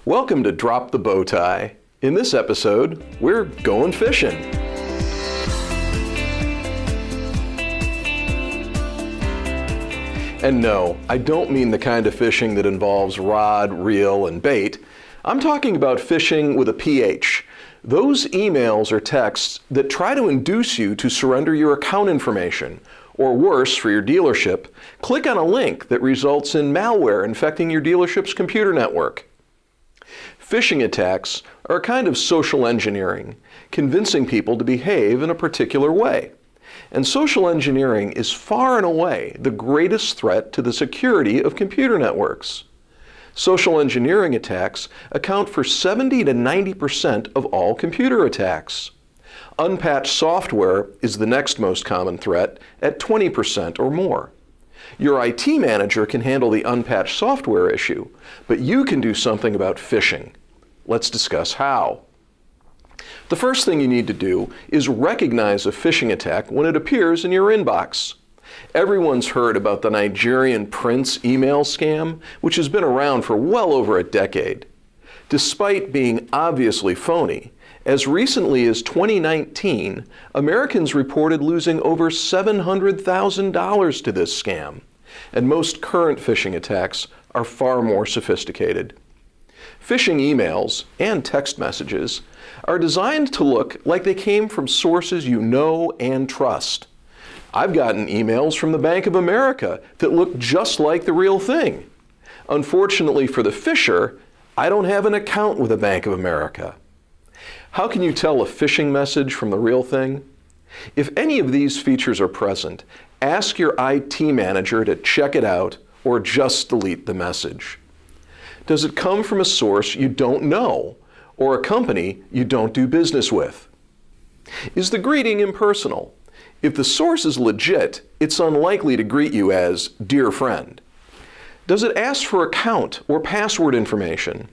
Welcome to Drop the Bow Tie. In this episode, we're going fishing. And no, I don't mean the kind of fishing that involves rod, reel, and bait. I'm talking about phishing with a PH. Those emails or texts that try to induce you to surrender your account information, or worse, for your dealership, click on a link that results in malware infecting your dealership's computer network. Phishing attacks are a kind of social engineering, convincing people to behave in a particular way. And social engineering is far and away the greatest threat to the security of computer networks. Social engineering attacks account for 70 to 90% of all computer attacks. Unpatched software is the next most common threat at 20% or more. Your IT manager can handle the unpatched software issue, but you can do something about phishing. Let's discuss how. The first thing you need to do is recognize a phishing attack when it appears in your inbox. Everyone's heard about the Nigerian prince email scam, which has been around for well over a decade. Despite being obviously phony, as recently as 2019, Americans reported losing over $700,000 to this scam, and most current phishing attacks are far more sophisticated. Phishing emails and text messages are designed to look like they came from sources you know and trust. I've gotten emails from the Bank of America that look just like the real thing. Unfortunately for the phisher, I don't have an account with the Bank of America. How can you tell a phishing message from the real thing? If any of these features are present, ask your IT manager to check it out or just delete the message. Does it come from a source you don't know or a company you don't do business with? Is the greeting impersonal? If the source is legit, it's unlikely to greet you as "dear friend." Does it ask for account or password information?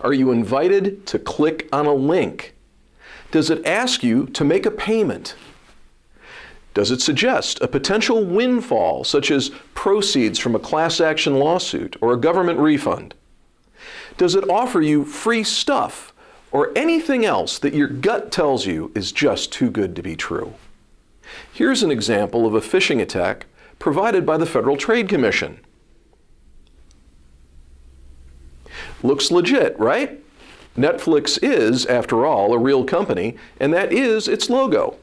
Are you invited to click on a link? Does it ask you to make a payment? Does it suggest a potential windfall, such as proceeds from a class action lawsuit or a government refund? Does it offer you free stuff or anything else that your gut tells you is just too good to be true? Here's an example of a phishing attack provided by the Federal Trade Commission. Looks legit, right? Netflix is, after all, a real company, and that is its logo.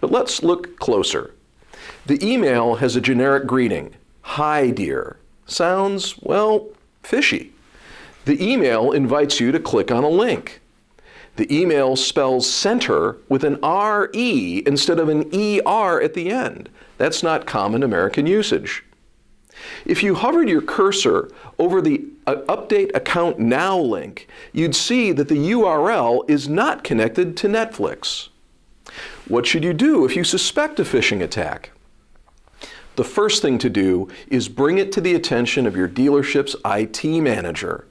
But let's look closer. The email has a generic greeting, "Hi, dear." Sounds, well, fishy. The email invites you to click on a link. The email spells center with an R-E instead of an E-R at the end. That's not common American usage. If you hovered your cursor over the Update Account Now link, you'd see that the URL is not connected to Netflix. What should you do if you suspect a phishing attack? The first thing to do is bring it to the attention of your dealership's IT manager.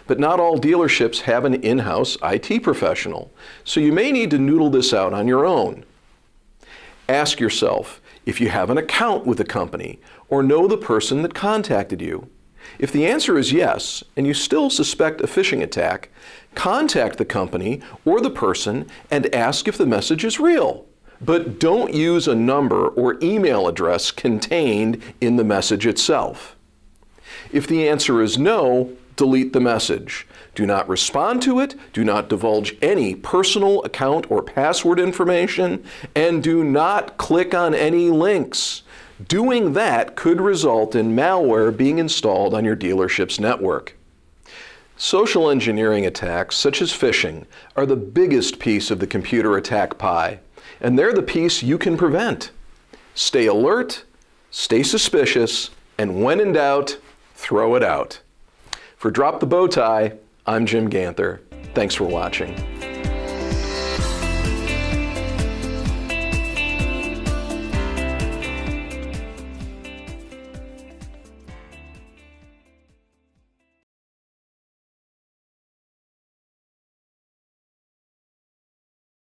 But not all dealerships have an in-house IT professional, so you may need to noodle this out on your own. Ask yourself if you have an account with the company or know the person that contacted you. If the answer is yes, and you still suspect a phishing attack, contact the company or the person and ask if the message is real. But don't use a number or email address contained in the message itself. If the answer is no, delete the message. Do not respond to it, do not divulge any personal account or password information, and do not click on any links. Doing that could result in malware being installed on your dealership's network. Social engineering attacks, such as phishing, are the biggest piece of the computer attack pie, and they're the piece you can prevent. Stay alert, stay suspicious, and when in doubt, throw it out. For Drop the Bow Tie, I'm Jim Ganther. Thanks for watching.